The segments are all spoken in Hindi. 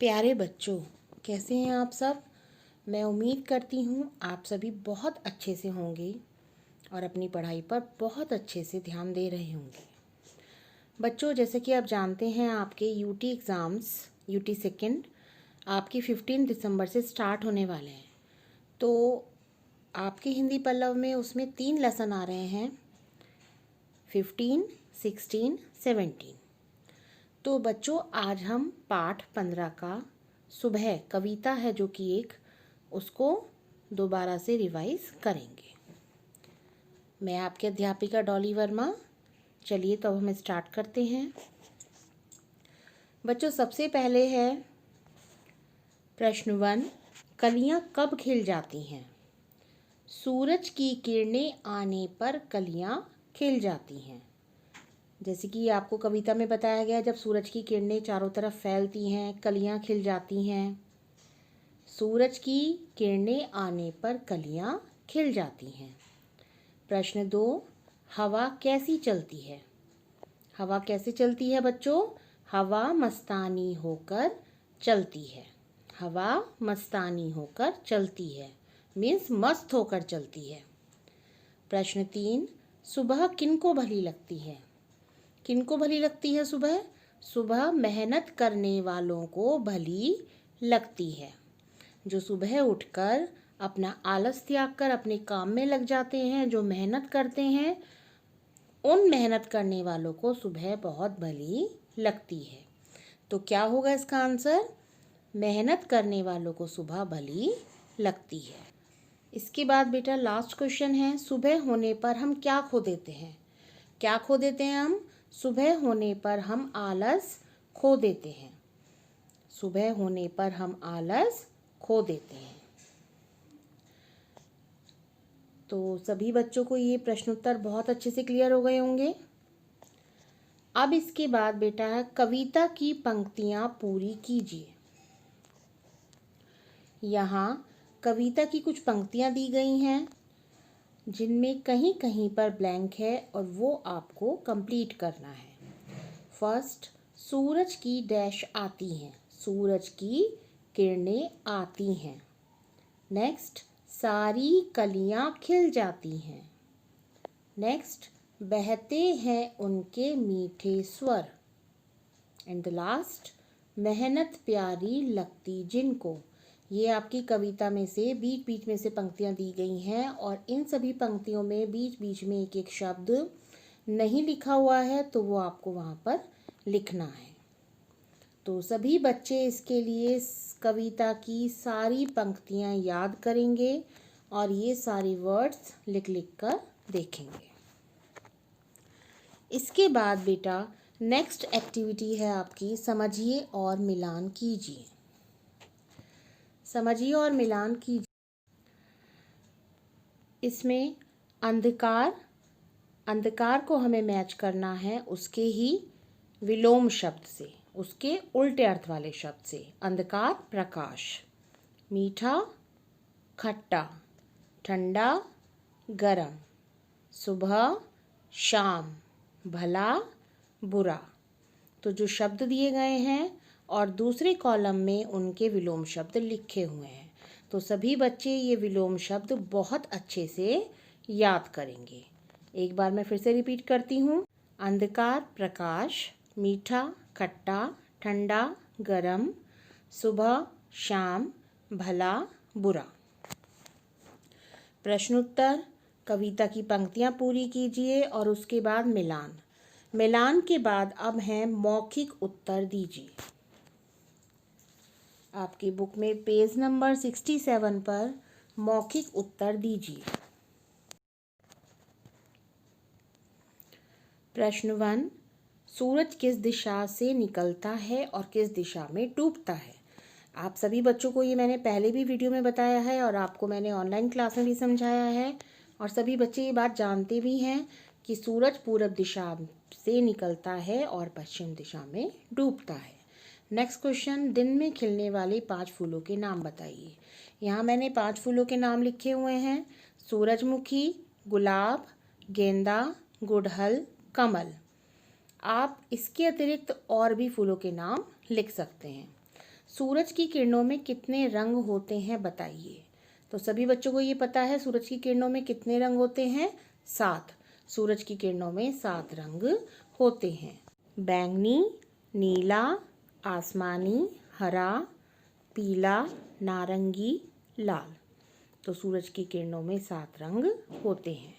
प्यारे बच्चों, कैसे हैं आप सब। मैं उम्मीद करती हूँ आप सभी बहुत अच्छे से होंगे और अपनी पढ़ाई पर बहुत अच्छे से ध्यान दे रहे होंगे। बच्चों, जैसे कि आप जानते हैं आपके यूटी एग्ज़ाम्स यूटी सेकेंड आपकी 15 दिसंबर से स्टार्ट होने वाले हैं। तो आपके हिंदी पल्लव में उसमें 3 लेसन आ रहे हैं, 15, 16, 17। तो बच्चों, आज हम पाठ 15 का सुबह कविता है जो कि एक, उसको दोबारा से रिवाइज करेंगे। मैं आपके अध्यापिका डॉली वर्मा। चलिए तो हम स्टार्ट करते हैं। बच्चों, सबसे पहले है प्रश्न 1, कलियां कब खिल जाती हैं? सूरज की किरणें आने पर कलियां खिल जाती हैं। जैसे कि आपको कविता में बताया गया, जब सूरज की किरणें चारों तरफ फैलती हैं कलियां खिल जाती हैं। सूरज की किरणें आने पर कलियां खिल जाती हैं। प्रश्न 2, हवा कैसी चलती है? हवा कैसे चलती है बच्चों? हवा मस्तानी होकर चलती है। हवा मस्तानी होकर चलती है, मीन्स मस्त होकर चलती है। प्रश्न 3, सुबह किनको भली लगती है? किनको भली लगती है सुबह? सुबह मेहनत करने वालों को भली लगती है। जो सुबह उठकर अपना आलस त्याग कर अपने काम में लग जाते हैं, जो मेहनत करते हैं, उन मेहनत करने वालों को सुबह बहुत भली लगती है। तो क्या होगा इसका आंसर? मेहनत करने वालों को सुबह भली लगती है। इसके बाद बेटा लास्ट क्वेश्चन है, सुबह होने पर हम क्या खो देते हैं? क्या खो देते हैं हम? सुबह होने पर हम आलस खो देते हैं। सुबह होने पर हम आलस खो देते हैं। तो सभी बच्चों को ये प्रश्नोत्तर बहुत अच्छे से क्लियर हो गए होंगे। अब इसके बाद बेटा है कविता की पंक्तियां पूरी कीजिए। यहाँ कविता की कुछ पंक्तियां दी गई हैं जिनमें कहीं कहीं पर ब्लैंक है और वो आपको कंप्लीट करना है। फर्स्ट, सूरज की डैश आती हैं, सूरज की किरणें आती हैं। नेक्स्ट, सारी कलियां खिल जाती हैं। नेक्स्ट, बहते हैं उनके मीठे स्वर। एंड द लास्ट, मेहनत प्यारी लगती जिनको। ये आपकी कविता में से बीच बीच में से पंक्तियां दी गई हैं और इन सभी पंक्तियों में बीच बीच में एक एक शब्द नहीं लिखा हुआ है, तो वो आपको वहाँ पर लिखना है। तो सभी बच्चे इसके लिए कविता की सारी पंक्तियां याद करेंगे और ये सारी वर्ड्स लिख लिख कर देखेंगे। इसके बाद बेटा नेक्स्ट एक्टिविटी है आपकी, समझिए और मिलान कीजिए। समझिए और मिलान कीजिए। इसमें अंधकार को हमें मैच करना है उसके ही विलोम शब्द से, उसके उल्टे अर्थ वाले शब्द से। अंधकार प्रकाश, मीठा खट्टा, ठंडा गरम, सुबह शाम, भला बुरा। तो जो शब्द दिए गए हैं और दूसरे कॉलम में उनके विलोम शब्द लिखे हुए हैं। तो सभी बच्चे ये विलोम शब्द बहुत अच्छे से याद करेंगे। एक बार मैं फिर से रिपीट करती हूँ। अंधकार प्रकाश, मीठा खट्टा, ठंडा गरम, सुबह शाम, भला बुरा। प्रश्नोत्तर, कविता की पंक्तियाँ पूरी कीजिए और उसके बाद मिलान। मिलान के बाद अब हैं मौखिक उत्तर दीजिए। आपकी बुक में पेज नंबर 67 पर मौखिक उत्तर दीजिए। प्रश्न 1, सूरज किस दिशा से निकलता है और किस दिशा में डूबता है? आप सभी बच्चों को ये मैंने पहले भी वीडियो में बताया है और आपको मैंने ऑनलाइन क्लास में भी समझाया है और सभी बच्चे ये बात जानते भी हैं कि सूरज पूरब दिशा से निकलता है और पश्चिम दिशा में डूबता है। नेक्स्ट क्वेश्चन, दिन में खिलने वाले 5 फूलों के नाम बताइए। यहाँ मैंने 5 फूलों के नाम लिखे हुए हैं, सूरजमुखी, गुलाब, गेंदा, गुड़हल, कमल। आप इसके अतिरिक्त और भी फूलों के नाम लिख सकते हैं। सूरज की किरणों में कितने रंग होते हैं बताइए। तो सभी बच्चों को ये पता है सूरज की किरणों में कितने रंग होते हैं, 7। सूरज की किरणों में 7 रंग होते हैं। बैंगनी, नीला, आसमानी, हरा, पीला, नारंगी, लाल। तो सूरज की किरणों में 7 रंग होते हैं।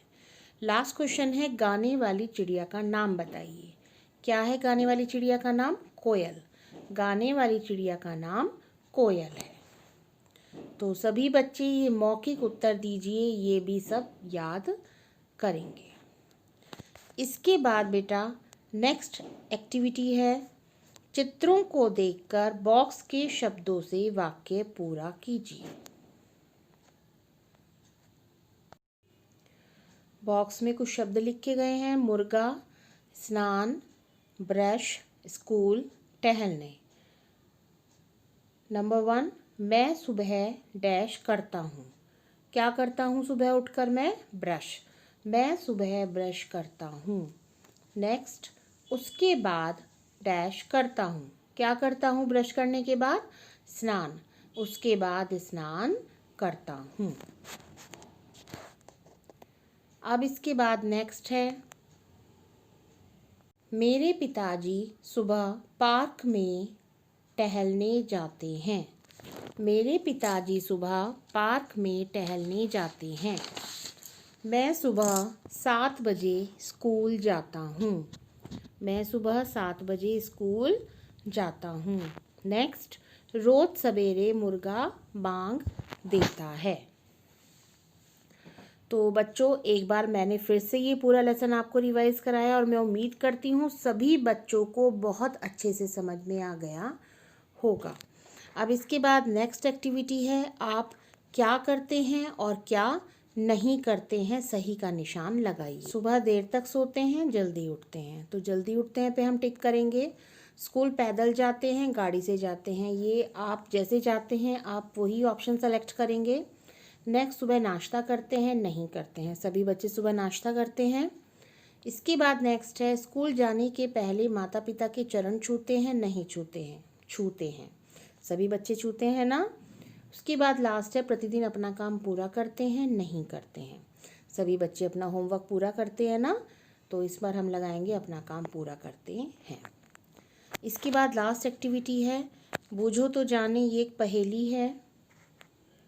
लास्ट क्वेश्चन है, गाने वाली चिड़िया का नाम बताइए। क्या है गाने वाली चिड़िया का नाम? कोयल। गाने वाली चिड़िया का नाम कोयल है। तो सभी बच्चे ये मौखिक उत्तर दीजिए, ये भी सब याद करेंगे। इसके बाद बेटा नेक्स्ट एक्टिविटी है, चित्रों को देखकर बॉक्स के शब्दों से वाक्य पूरा कीजिए। बॉक्स में कुछ शब्द लिखे गए हैं, मुर्गा, स्नान, ब्रश, स्कूल, टहलने। नंबर 1, मैं सुबह डैश करता हूँ। क्या करता हूँ सुबह उठकर? मैं ब्रश। मैं सुबह ब्रश करता हूँ। नेक्स्ट, उसके बाद डैश करता हूँ। क्या करता हूँ ब्रश करने के बाद? स्नान। उसके बाद स्नान करता हूँ। अब इसके बाद नेक्स्ट है, मेरे पिताजी सुबह पार्क में टहलने जाते हैं। मेरे पिताजी सुबह पार्क में टहलने जाते हैं। मैं सुबह 7 बजे स्कूल जाता हूँ। मैं सुबह 7 बजे स्कूल जाता हूँ। नेक्स्ट, रोज सवेरे मुर्गा बांग देता है। तो बच्चों एक बार मैंने फिर से ये पूरा लेसन आपको रिवाइज कराया और मैं उम्मीद करती हूँ सभी बच्चों को बहुत अच्छे से समझ में आ गया होगा। अब इसके बाद नेक्स्ट एक्टिविटी है, आप क्या करते हैं और क्या नहीं करते हैं, सही का निशान लगाइए। सुबह देर तक सोते हैं, जल्दी उठते हैं। तो जल्दी उठते हैं पे हम टिक करेंगे। स्कूल पैदल जाते हैं, गाड़ी से जाते हैं। ये आप जैसे जाते हैं आप वही ऑप्शन सेलेक्ट करेंगे। नेक्स्ट, सुबह नाश्ता करते हैं, नहीं करते हैं। सभी बच्चे सुबह नाश्ता करते हैं। इसके बाद नेक्स्ट है, स्कूल जाने के पहले माता पिता के चरण छूते हैं, नहीं छूते हैं? छूते हैं। सभी बच्चे छूते हैं ना। उसके बाद लास्ट है, प्रतिदिन अपना काम पूरा करते हैं, नहीं करते हैं? सभी बच्चे अपना होमवर्क पूरा करते हैं ना। तो इस बार हम लगाएंगे अपना काम पूरा करते हैं। इसके बाद लास्ट एक्टिविटी है, बूझो तो जाने, ये एक पहेली है।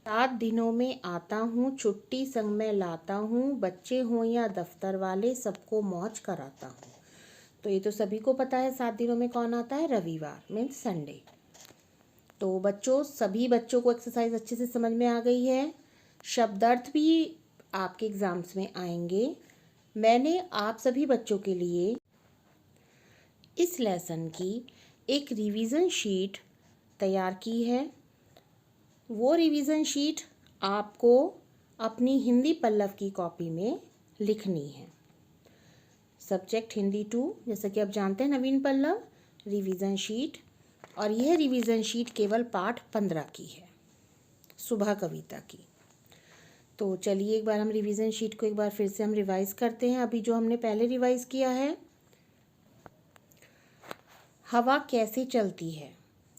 7 दिनों में आता हूँ, छुट्टी संग में लाता हूँ, बच्चे हों या दफ्तर वाले सबको मौज कराता हूँ। तो ये तो सभी को पता है 7 दिनों में कौन आता है? रविवार, मीन्स संडे। तो बच्चों सभी बच्चों को एक्सरसाइज अच्छे से समझ में आ गई है। शब्दार्थ भी आपके एग्जाम्स में आएंगे। मैंने आप सभी बच्चों के लिए इस लेसन की एक रिवीजन शीट तैयार की है। वो रिवीजन शीट आपको अपनी हिंदी पल्लव की कॉपी में लिखनी है। सब्जेक्ट हिंदी 2, जैसा कि आप जानते हैं, नवीन पल्लव, रिवीजन शीट। और यह रिवीजन शीट केवल पाठ 15 की है, सुबह कविता की। तो चलिए एक बार हम रिवीजन शीट को एक बार फिर से हम रिवाइज करते हैं। अभी जो हमने पहले रिवाइज किया है, हवा कैसे चलती है।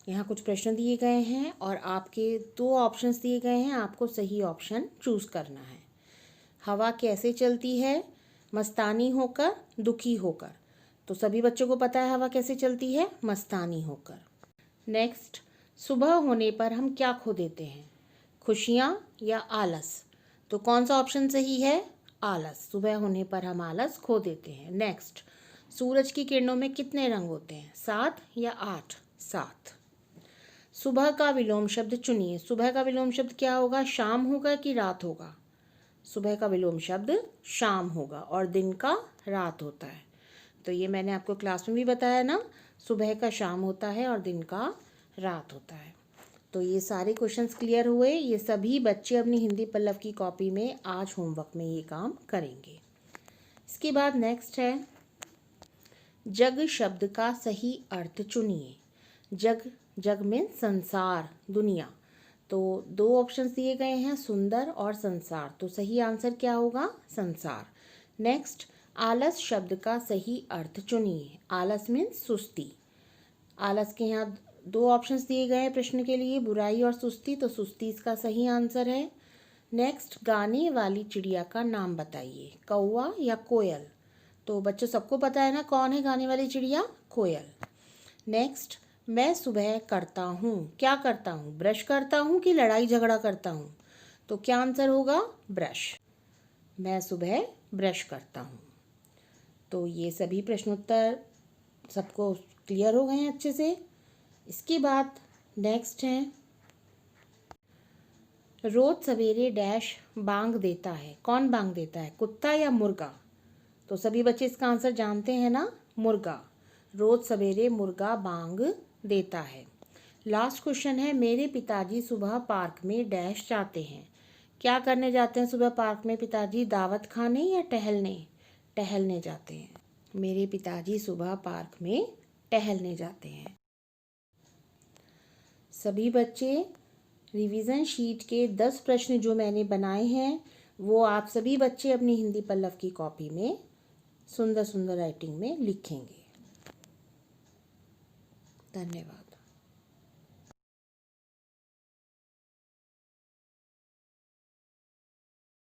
यहाँ कुछ प्रश्न दिए गए हैं और आपके 2 ऑप्शंस दिए गए हैं, आपको सही ऑप्शन चूज़ करना है। हवा कैसे चलती है? मस्तानी होकर, दुखी होकर। तो सभी बच्चों को पता है हवा कैसे चलती है? मस्तानी होकर। नेक्स्ट, सुबह होने पर हम क्या खो देते हैं? खुशियाँ या आलस? तो कौन सा ऑप्शन सही है? आलस। सुबह होने पर हम आलस खो देते हैं। नेक्स्ट, सूरज की किरणों में कितने रंग होते हैं? 7 या 8? 7। सुबह का विलोम शब्द चुनिए। सुबह का विलोम शब्द क्या होगा? शाम होगा कि रात होगा? सुबह का विलोम शब्द शाम होगा और दिन का रात होता है। तो ये मैंने आपको क्लास में भी बताया ना, सुबह का शाम होता है और दिन का रात होता है। तो ये सारे क्वेश्चंस क्लियर हुए। ये सभी बच्चे अपनी हिंदी पल्लव की कॉपी में आज होमवर्क में ये काम करेंगे। इसके बाद नेक्स्ट है, जग शब्द का सही अर्थ चुनिए। जग, जग में संसार, दुनिया। तो 2 ऑप्शंस दिए गए हैं, सुंदर और संसार। तो सही आंसर क्या होगा? संसार। नेक्स्ट, आलस शब्द का सही अर्थ चुनिए। आलस मीन्स सुस्ती। आलस के यहाँ दो ऑप्शंस दिए गए हैं प्रश्न के लिए, बुराई और सुस्ती, तो सुस्ती इसका सही आंसर है। नेक्स्ट, गाने वाली चिड़िया का नाम बताइए, कौवा या कोयल। तो बच्चों सबको पता है ना कौन है गाने वाली चिड़िया, कोयल। नेक्स्ट, मैं सुबह करता हूँ, क्या करता हूँ, ब्रश करता हूँ कि लड़ाई झगड़ा करता हूँ। तो क्या आंसर होगा, ब्रश। मैं सुबह ब्रश करता हूँ। तो ये सभी प्रश्नोत्तर सबको क्लियर हो गए हैं अच्छे से। इसके बाद नेक्स्ट है, रोज सवेरे डैश बांग देता है, कौन बांग देता है, कुत्ता या मुर्गा। तो सभी बच्चे इसका आंसर जानते हैं ना, मुर्गा। रोज सवेरे मुर्गा बांग देता है। लास्ट क्वेश्चन है, मेरे पिताजी सुबह पार्क में डैश जाते हैं, क्या करने जाते हैं सुबह पार्क में पिताजी, दावत खाने या टहलने। टहलने जाते हैं। मेरे पिताजी सुबह पार्क में टहलने जाते हैं। सभी बच्चे रिवीजन शीट के 10 प्रश्न जो मैंने बनाए हैं वो आप सभी बच्चे अपनी हिंदी पल्लव की कॉपी में सुंदर सुंदर राइटिंग में लिखेंगे। धन्यवाद।